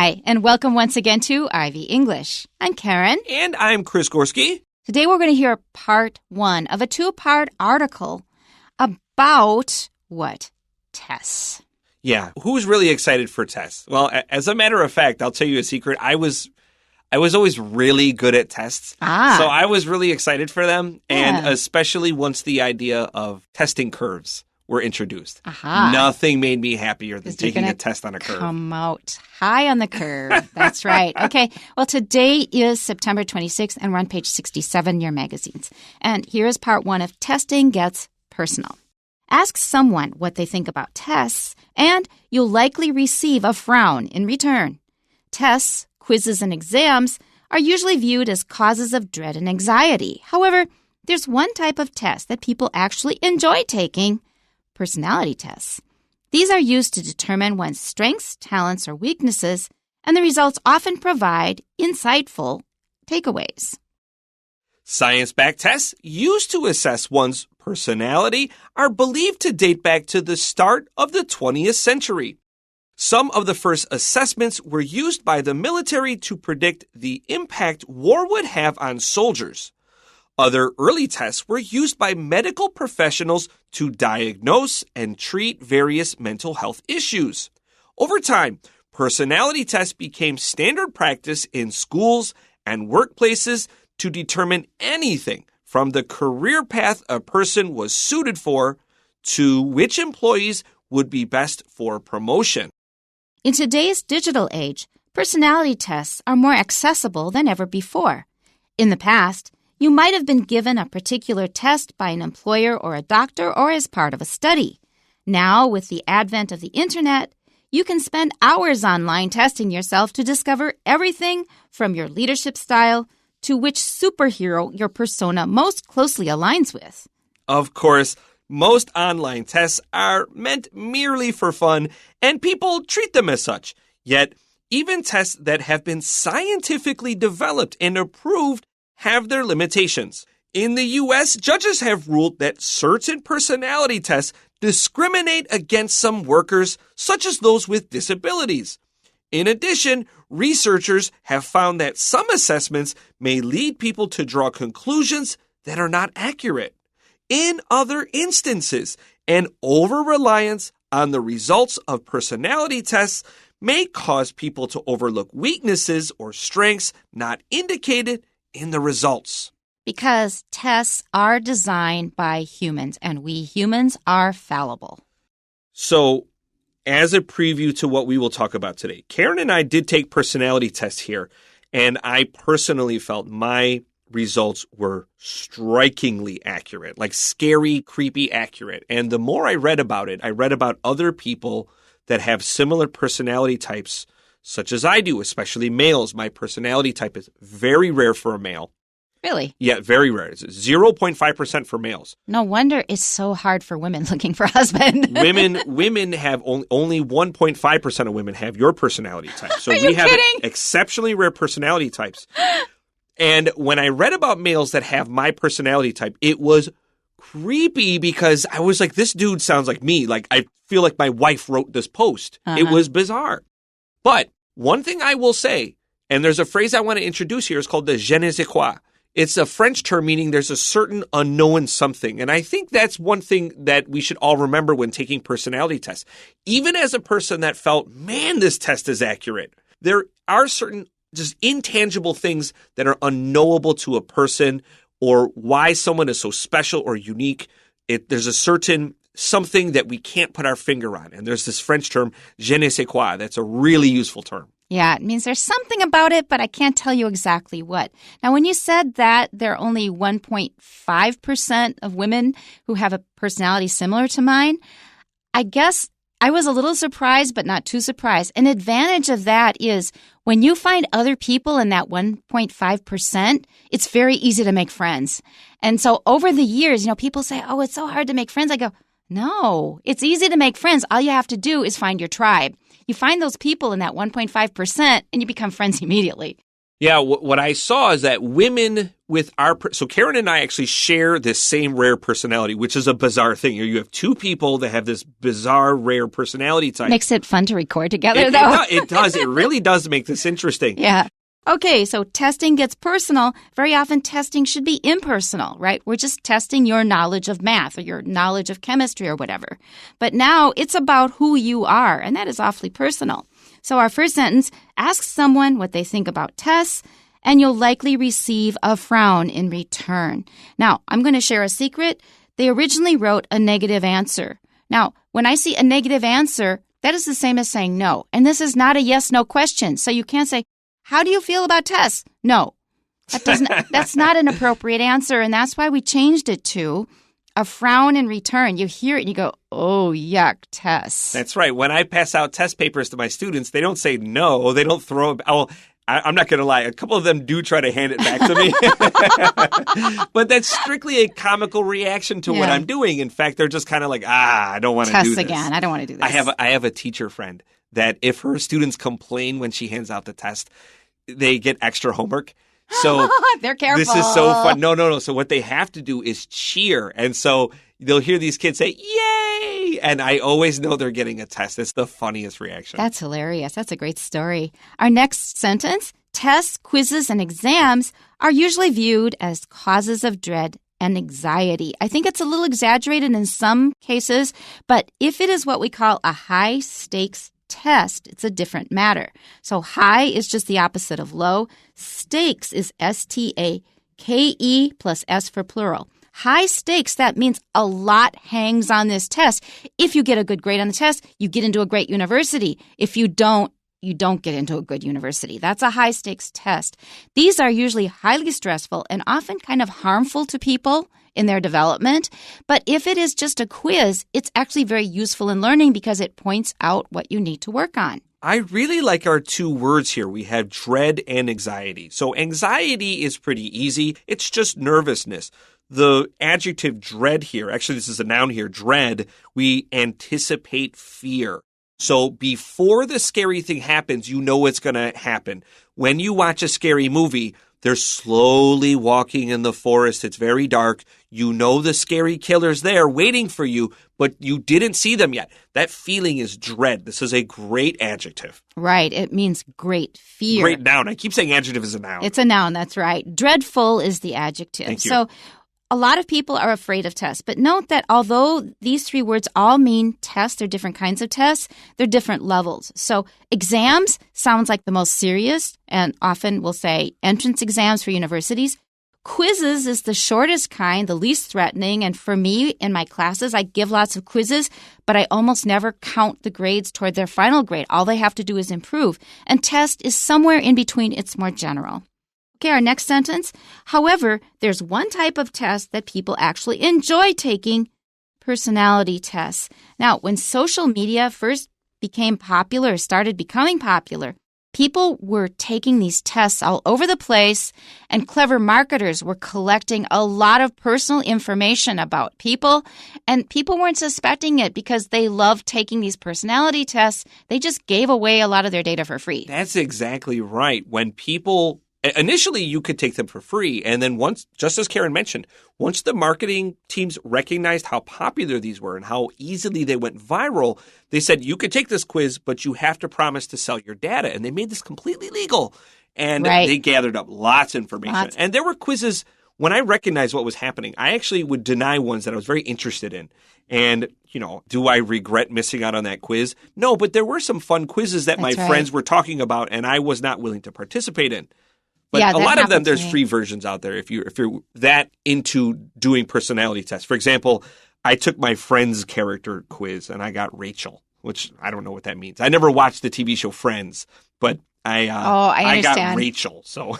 Hi, and welcome once again to Ivy English. I'm Karen. And I'm Chris Gorski. Today we're going to hear part one of a two-part article about what? Tests. Yeah, who's really excited for tests? Well, as a matter of fact, I'll tell you a secret. I was always really good at tests. So I was really excited for them, and especially once the idea of testing curves were introduced. Nothing made me happier than taking a test on a curve. Come out high on the curve. That's right. Okay. Well, today is September 26th, and we're on page 67 in your magazines. And here is part one of Testing Gets Personal. Ask someone what they think about tests, and you'll likely receive a frown in return. Tests, quizzes, and exams are usually viewed as causes of dread and anxiety. However, there's one type of test that people actually enjoy taking: personality tests. These are used to determine one's strengths, talents, or weaknesses, and the results often provide insightful takeaways. Science-backed tests used to assess one's personality are believed to date back to the start of the 20th century. Some of the first assessments were used by the military to predict the impact war would have on soldiers. Other early tests were used by medical professionals to diagnose and treat various mental health issues. Over time, personality tests became standard practice in schools and workplaces to determine anything from the career path a person was suited for to which employees would be best for promotion. In today's digital age, personality tests are more accessible than ever before. In the past, you might have been given a particular test by an employer or a doctor or as part of a study. Now, with the advent of the internet, you can spend hours online testing yourself to discover everything from your leadership style to which superhero your persona most closely aligns with. Of course, most online tests are meant merely for fun, and people treat them as such. Yet, even tests that have been scientifically developed and approved have their limitations. In the U.S., judges have ruled that certain personality tests discriminate against some workers, such as those with disabilities. In addition, researchers have found that some assessments may lead people to draw conclusions that are not accurate. In other instances, an over-reliance on the results of personality tests may cause people to overlook weaknesses or strengths not indicated in the results. Because tests are designed by humans, and we humans are fallible. So, as a preview to what we will talk about today, Karen and I did take personality tests here, and I personally felt my results were strikingly accurate, like scary, creepy accurate. And the more I read about it, I read about other people that have similar personality types, such as I do, especially males. My personality type is very rare for a male. Really? Yeah, very rare. It's 0.5% for males. No wonder it's so hard for women looking for a husband. Women have only 1.5% of women have your personality type. So we have exceptionally rare personality types. And when I read about males that have my personality type, it was creepy because I was like, this dude sounds like me. Like, I feel like my wife wrote this post. It was bizarre. But one thing I will say, and there's a phrase I want to introduce here, is called the je ne sais quoi. It's a French term meaning there's a certain unknown something. And I think that's one thing that we should all remember when taking personality tests. Even as a person that felt, man, this test is accurate, there are certain just intangible things that are unknowable to a person, or why someone is so special or unique. There's a certain something that we can't put our finger on. And there's this French term, je ne sais quoi. That's a really useful term. Yeah, it means there's something about it, but I can't tell you exactly what. Now, when you said that there are only 1.5% of women who have a personality similar to mine, I guess I was a little surprised, but not too surprised. An advantage of that is when you find other people in that 1.5%, it's very easy to make friends. And so over the years, people say, oh, it's so hard to make friends. I go, no, it's easy to make friends. All you have to do is find your tribe. You find those people in that 1.5% and you become friends immediately. Yeah, what I saw is that women so Karen and I actually share this same rare personality, which is a bizarre thing. You have two people that have this bizarre, rare personality type. Makes it fun to record together, though. It does. It really does make this interesting. Yeah. Okay, so testing gets personal. Very often testing should be impersonal, right? We're just testing your knowledge of math or your knowledge of chemistry or whatever. But now it's about who you are, and that is awfully personal. So our first sentence, ask someone what they think about tests, and you'll likely receive a frown in return. Now, I'm going to share a secret. They originally wrote a negative answer. Now, when I see a negative answer, that is the same as saying no. And this is not a yes-no question. So you can't say, how do you feel about tests? No. That's not an appropriate answer, and that's why we changed it to a frown in return. You hear it and you go, oh, yuck, tests. That's right. When I pass out test papers to my students, they don't say no. They don't throw it. I'm not going to lie. A couple of them do try to hand it back to me. But that's strictly a comical reaction to what I'm doing. In fact, they're just kind of like, I don't want to do this. Test again. I don't want to do this. I have a teacher friend that if her students complain when she hands out the test, they get extra homework. So they're careful. This is so fun. No. So what they have to do is cheer. And so they'll hear these kids say, yay! And I always know they're getting a test. It's the funniest reaction. That's hilarious. That's a great story. Our next sentence, tests, quizzes, and exams are usually viewed as causes of dread and anxiety. I think it's a little exaggerated in some cases, but if it is what we call a high-stakes test, it's a different matter. So high is just the opposite of low. Stakes is S-T-A-K-E plus S for plural. High stakes, that means a lot hangs on this test. If you get a good grade on the test, you get into a great university. If you don't get into a good university. That's a high stakes test. These are usually highly stressful and often kind of harmful to people in their development. But if it is just a quiz, it's actually very useful in learning because it points out what you need to work on. I really like our two words here. We have dread and anxiety. So anxiety is pretty easy. It's just nervousness. The adjective dread here, actually this is a noun here, dread, we anticipate fear. So before the scary thing happens, you know it's going to happen. When you watch a scary movie, they're slowly walking in the forest. It's very dark. You know the scary killer's there waiting for you, but you didn't see them yet. That feeling is dread. This is a great adjective. Right. It means great fear. Great noun. I keep saying adjective is a noun. It's a noun. That's right. Dreadful is the adjective. Thank you. So a lot of people are afraid of tests, but note that although these three words all mean tests, they're different kinds of tests, they're different levels. So exams sounds like the most serious, and often we'll say entrance exams for universities. Quizzes is the shortest kind, the least threatening, and for me, in my classes, I give lots of quizzes, but I almost never count the grades toward their final grade. All they have to do is improve. And test is somewhere in between. It's more general. Okay, our next sentence. However, there's one type of test that people actually enjoy taking, personality tests. Now, when social media first became popular, started becoming popular, people were taking these tests all over the place, and clever marketers were collecting a lot of personal information about people, and people weren't suspecting it because they loved taking these personality tests. They just gave away a lot of their data for free. That's exactly right. When people... Initially, you could take them for free. And then once, just as Karen mentioned, once the marketing teams recognized how popular these were and how easily they went viral, they said, you could take this quiz, but you have to promise to sell your data. And they made this completely legal. And They gathered up lots of information. And there were quizzes, when I recognized what was happening, I actually would deny ones that I was very interested in. And, do I regret missing out on that quiz? No, but there were some fun quizzes that my friends were talking about, and I was not willing to participate in. But a lot of them, there's free versions out there if you're that into doing personality tests. For example, I took my friend's character quiz and I got Rachel, which I don't know what that means. I never watched the TV show Friends, but I got Rachel. So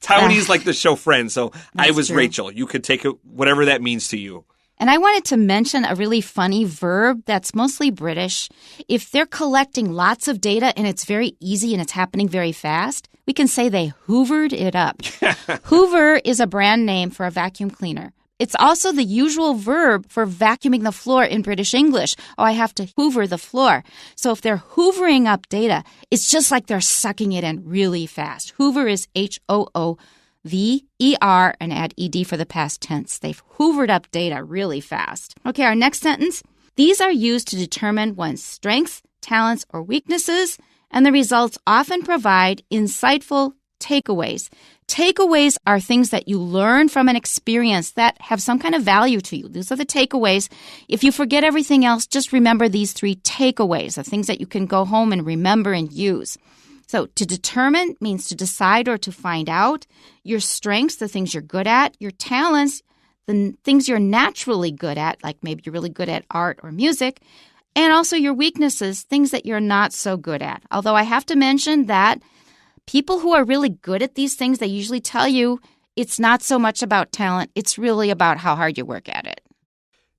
Taiwanese like the show Friends, so I was true. Rachel. You could take it, whatever that means to you. And I wanted to mention a really funny verb that's mostly British. If they're collecting lots of data and it's very easy and it's happening very fast, we can say they hoovered it up. Hoover is a brand name for a vacuum cleaner. It's also the usual verb for vacuuming the floor in British English. Oh, I have to hoover the floor. So if they're hoovering up data, it's just like they're sucking it in really fast. Hoover is H-O-O V-E-R, and add ed for the past tense. They've hoovered up data really fast. Okay, our next sentence. These are used to determine one's strengths, talents, or weaknesses, and the results often provide insightful takeaways. Takeaways are things that you learn from an experience that have some kind of value to you. These are the takeaways. If you forget everything else, just remember these 3 takeaways, the things that you can go home and remember and use. So to determine means to decide or to find out. Your strengths, the things you're good at. Your talents, the things you're naturally good at, like maybe you're really good at art or music. And also your weaknesses, things that you're not so good at. Although I have to mention that people who are really good at these things, they usually tell you it's not so much about talent. It's really about how hard you work at it.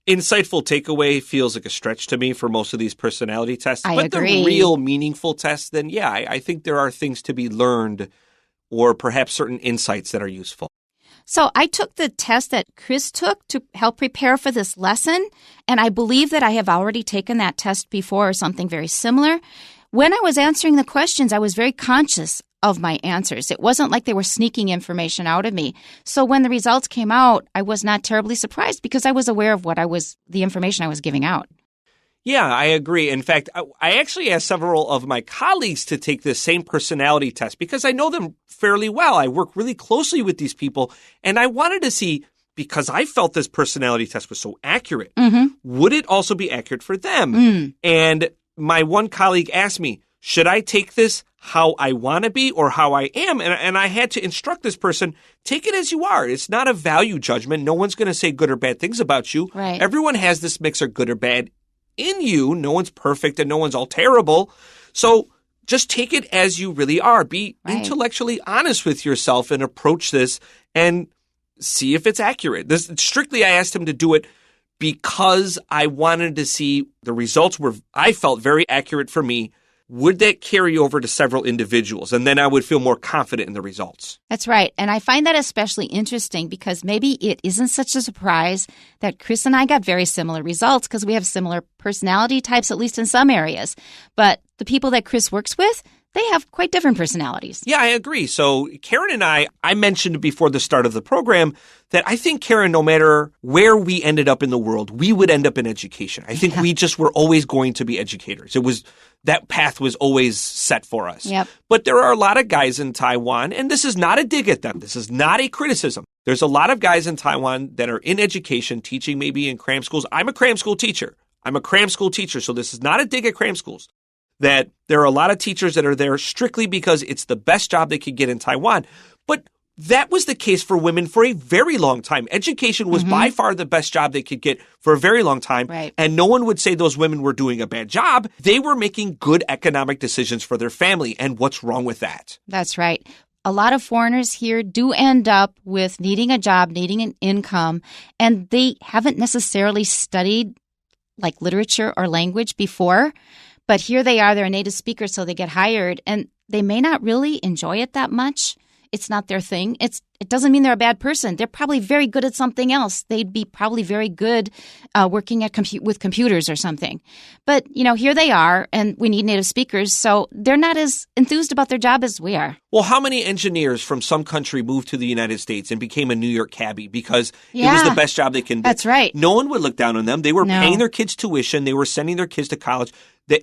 Insightful takeaway feels like a stretch to me for most of these personality tests. I but agree. The real meaningful tests, then yeah, I think there are things to be learned or perhaps certain insights that are useful. So I took the test that Chris took to help prepare for this lesson, and I believe that I have already taken that test before or something very similar. When I was answering the questions, I was very conscious of my answers. It wasn't like they were sneaking information out of me. So when the results came out, I was not terribly surprised because I was aware of the information I was giving out. Yeah, I agree. In fact, I actually asked several of my colleagues to take this same personality test because I know them fairly well. I work really closely with these people, and I wanted to see, because I felt this personality test was so accurate, would it also be accurate for them? And my one colleague asked me, should I take this how I want to be or how I am? And I had to instruct this person, take it as you are. It's not a value judgment. No one's going to say good or bad things about you. Right. Everyone has this mix of good or bad in you. No one's perfect and no one's all terrible. So just take it as you really are. Be intellectually honest with yourself and approach this and see if it's accurate. Strictly, I asked him to do it because I wanted to see the results I felt very accurate for me. Would that carry over to several individuals? And then I would feel more confident in the results. That's right. And I find that especially interesting because maybe it isn't such a surprise that Chris and I got very similar results because we have similar personality types, at least in some areas. But the people that Chris works with, they have quite different personalities. Yeah, I agree. So Karen and I mentioned before the start of the program that I think, Karen, no matter where we ended up in the world, we would end up in education. I think we just were always going to be educators. That path was always set for us. Yep. But there are a lot of guys in Taiwan, and this is not a dig at them. This is not a criticism. There's a lot of guys in Taiwan that are in education, teaching maybe in cram schools. I'm a cram school teacher. So this is not a dig at cram schools. That there are a lot of teachers that are there strictly because it's the best job they could get in Taiwan. But that was the case for women for a very long time. Education was by far the best job they could get for a very long time. Right. And no one would say those women were doing a bad job. They were making good economic decisions for their family. And what's wrong with that? That's right. A lot of foreigners here do end up with needing a job, needing an income, and they haven't necessarily studied like literature or language before. But here they are, they're a native speaker, so they get hired, and they may not really enjoy it that much. It's not their thing. It doesn't mean they're a bad person. They're probably very good at something else. They'd be probably very good working at with computers or something. But, here they are, and we need native speakers, so they're not as enthused about their job as we are. Well, how many engineers from some country moved to the United States and became a New York cabbie because it was the best job they can do? That's right. No one would look down on them. They were paying their kids tuition. They were sending their kids to college.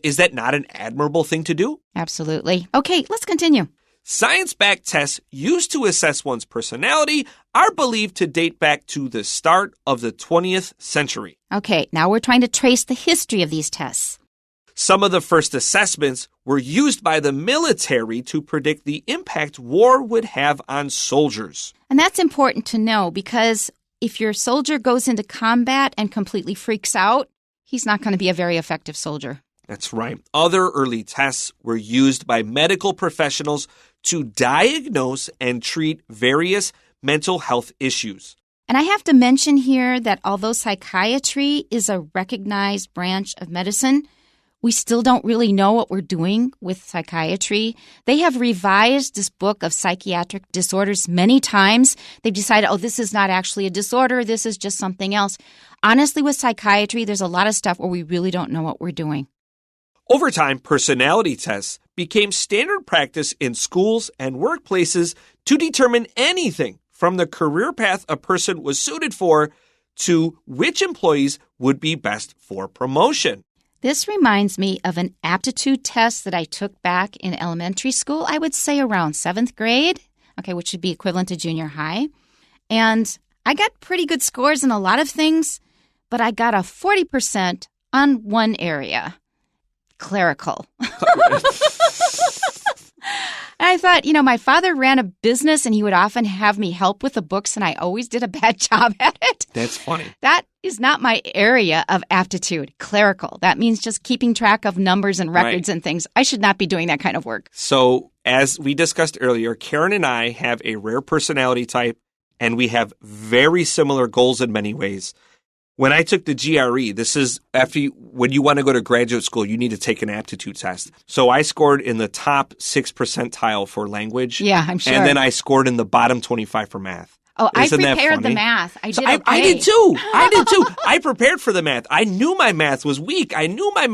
Is that not an admirable thing to do? Absolutely. Okay, let's continue. Science-backed tests used to assess one's personality are believed to date back to the start of the 20th century. Okay, now we're trying to trace the history of these tests. Some of the first assessments were used by the military to predict the impact war would have on soldiers. And that's important to know because if your soldier goes into combat and completely freaks out, he's not going to be a very effective soldier. That's right. Other early tests were used by medical professionals to diagnose and treat various mental health issues. And I have to mention here that although psychiatry is a recognized branch of medicine, we still don't really know what we're doing with psychiatry. They have revised this book of psychiatric disorders many times. They've decided, this is not actually a disorder. This is just something else. Honestly, with psychiatry, there's a lot of stuff where we really don't know what we're doing. Over time, personality tests became standard practice in schools and workplaces to determine anything from the career path a person was suited for to which employees would be best for promotion. This reminds me of an aptitude test that I took back in elementary school, I would say around 7th grade, which would be equivalent to junior high. And I got pretty good scores in a lot of things, but I got a 40% on one area, clerical. I thought, my father ran a business and he would often have me help with the books and I always did a bad job at it. That's funny. That is not my area of aptitude, clerical. That means just keeping track of numbers and records and things. I should not be doing that kind of work. So as we discussed earlier, Karen and I have a rare personality type and we have very similar goals in many ways. When I took the GRE, this is when you want to go to graduate school, you need to take an aptitude test. So I scored in the top 6 percentile for language. Yeah, I'm sure. And then I scored in the bottom 25 for math. Oh, Isn't I prepared the math. I did okay. I did too. I prepared for the math. I knew my math was weak. I knew I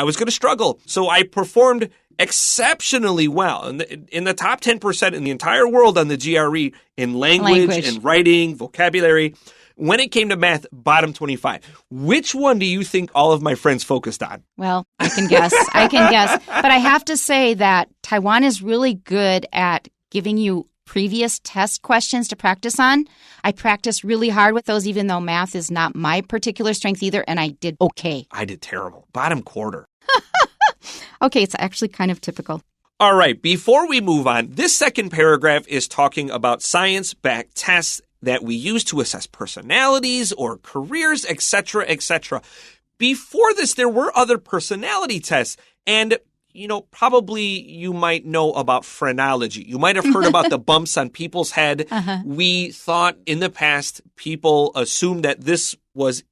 was going to struggle. So I performed exceptionally well in the top 10% in the entire world on the GRE in language and writing, vocabulary. When it came to math, bottom 25. Which one do you think all of my friends focused on? Well, I can guess. But I have to say that Taiwan is really good at giving you previous test questions to practice on. I practiced really hard with those, even though math is not my particular strength either, and I did okay. I did terrible. Bottom quarter. Okay, it's actually kind of typical. All right, before we move on, this second paragraph is talking about science-backed tests that we use to assess personalities or careers, etc., etc. Before this, there were other personality tests, and probably you might know about phrenology. You might have heard about the bumps on people's head. We thought in the past, people assumed that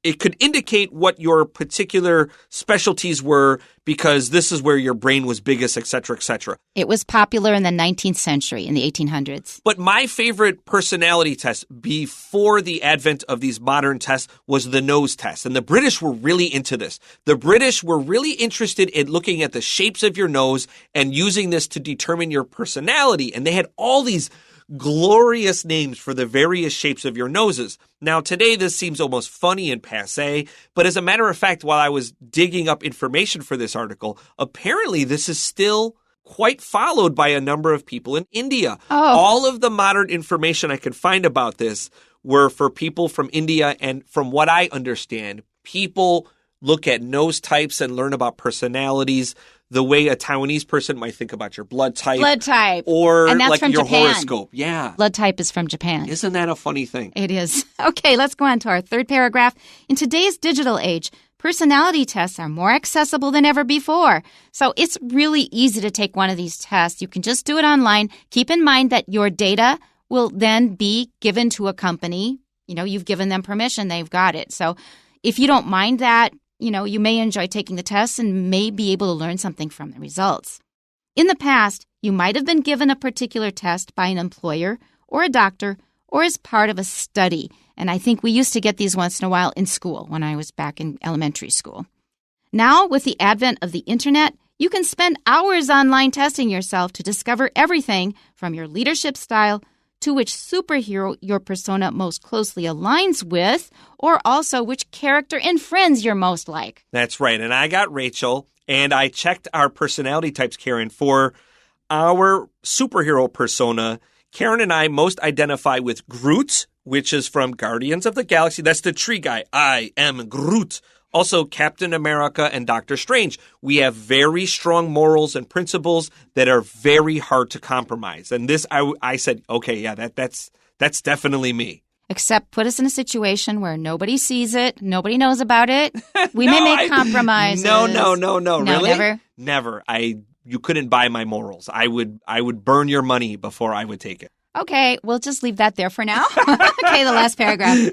it could indicate what your particular specialties were because this is where your brain was biggest, et cetera, et cetera. It was popular in the 19th century, in the 1800s. But my favorite personality test before the advent of these modern tests was the nose test. And the British were really into this. The British were really interested in looking at the shapes of your nose and using this to determine your personality. And they had all these glorious names for the various shapes of your noses. Now, today, this seems almost funny and passé, but as a matter of fact, while I was digging up information for this article, apparently this is still quite followed by a number of people in India. All of the modern information I could find about this were for people from India, and from what I understand, people look at nose types and learn about personalities the way a Taiwanese person might think about your blood type. Or and that's like from your Japan. horoscope. Yeah. Blood type is from Japan. Isn't that a funny thing? It is. Okay, let's go on to our third paragraph. In today's digital age, personality tests are more accessible than ever before. So it's really easy to take one of these tests. You can just do it online. Keep in mind that your data will then be given to a company. You've given them permission. They've got it. So if you don't mind that, you may enjoy taking the test and may be able to learn something from the results. In the past, you might have been given a particular test by an employer or a doctor or as part of a study. And I think we used to get these once in a while in school when I was back in elementary school. Now, with the advent of the internet, you can spend hours online testing yourself to discover everything from your leadership style to which superhero your persona most closely aligns with, or also which character and friends you're most like. That's right. And I got Rachel, and I checked our personality types, Karen, for our superhero persona. Karen and I most identify with Groot, which is from Guardians of the Galaxy. That's the tree guy. I am Groot. Also, Captain America and Doctor Strange. We have very strong morals and principles that are very hard to compromise. And this, I said, okay, yeah, that's definitely me. Except put us in a situation where nobody sees it, nobody knows about it. We may make compromises. No. Really? Never. You couldn't buy my morals. I would burn your money before I would take it. Okay, we'll just leave that there for now. Okay, the last paragraph.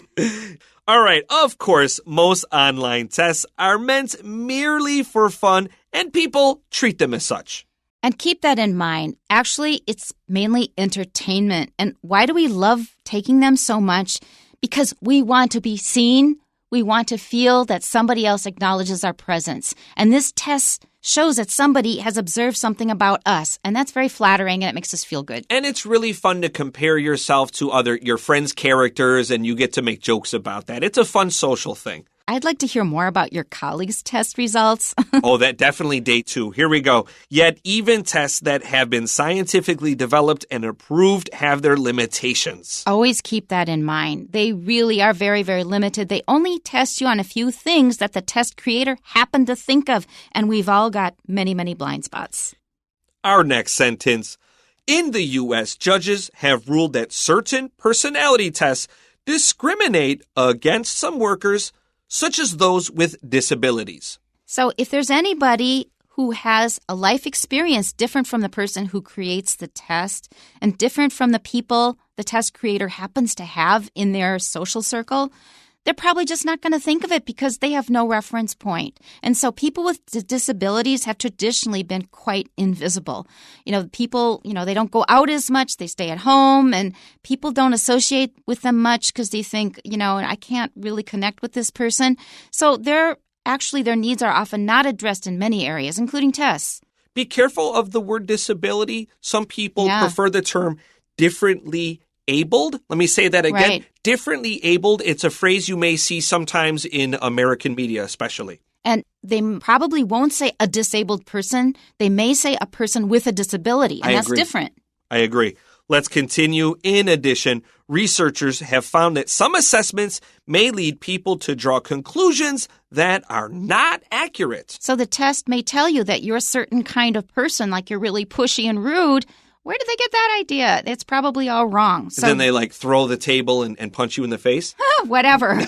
All right, of course, most online tests are meant merely for fun, and people treat them as such. And keep that in mind. Actually, it's mainly entertainment. And why do we love taking them so much? Because we want to be seen, we want to feel that somebody else acknowledges our presence. And this test shows that somebody has observed something about us. And that's very flattering, and it makes us feel good. And it's really fun to compare yourself to your friends' characters, and you get to make jokes about that. It's a fun social thing. I'd like to hear more about your colleagues' test results. Oh, that definitely day 2. Here we go. Yet even tests that have been scientifically developed and approved have their limitations. Always keep that in mind. They really are very, very limited. They only test you on a few things that the test creator happened to think of, and we've all got many, many blind spots. Our next sentence. In the U.S., judges have ruled that certain personality tests discriminate against some workers, such as those with disabilities. So if there's anybody who has a life experience different from the person who creates the test and different from the people the test creator happens to have in their social circle, they're probably just not going to think of it because they have no reference point. And so people with disabilities have traditionally been quite invisible. People, they don't go out as much. They stay at home, and people don't associate with them much because they think, I can't really connect with this person. So their needs are often not addressed in many areas, including tests. Be careful of the word disability. Some people prefer the term differently abled. Let me say that again. Right. Differently abled. It's a phrase you may see sometimes in American media, especially. And they probably won't say a disabled person. They may say a person with a disability, and that's different. I agree. Let's continue. In addition, researchers have found that some assessments may lead people to draw conclusions that are not accurate. So the test may tell you that you're a certain kind of person, like you're really pushy and rude. Where did they get that idea? It's probably all wrong. So then they throw the table and punch you in the face? Whatever.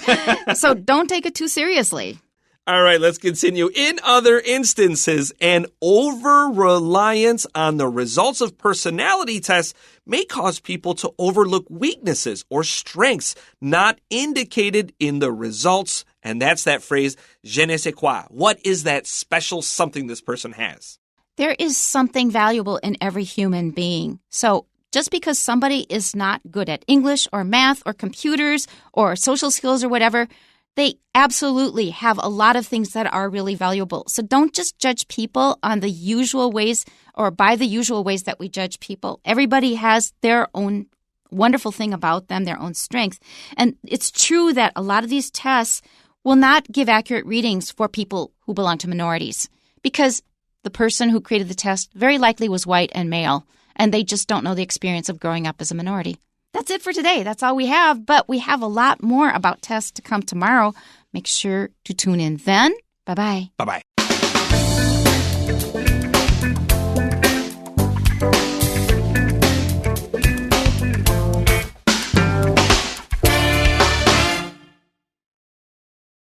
So don't take it too seriously. All right, let's continue. In other instances, an over-reliance on the results of personality tests may cause people to overlook weaknesses or strengths not indicated in the results. And that's that phrase, je ne sais quoi. What is that special something this person has? There is something valuable in every human being. So just because somebody is not good at English or math or computers or social skills or whatever, they absolutely have a lot of things that are really valuable. So don't just judge people on the usual ways or by the usual ways that we judge people. Everybody has their own wonderful thing about them, their own strength. And it's true that a lot of these tests will not give accurate readings for people who belong to minorities because the person who created the test very likely was white and male, and they just don't know the experience of growing up as a minority. That's it for today. That's all we have, but we have a lot more about tests to come tomorrow. Make sure to tune in then. Bye-bye. Bye-bye.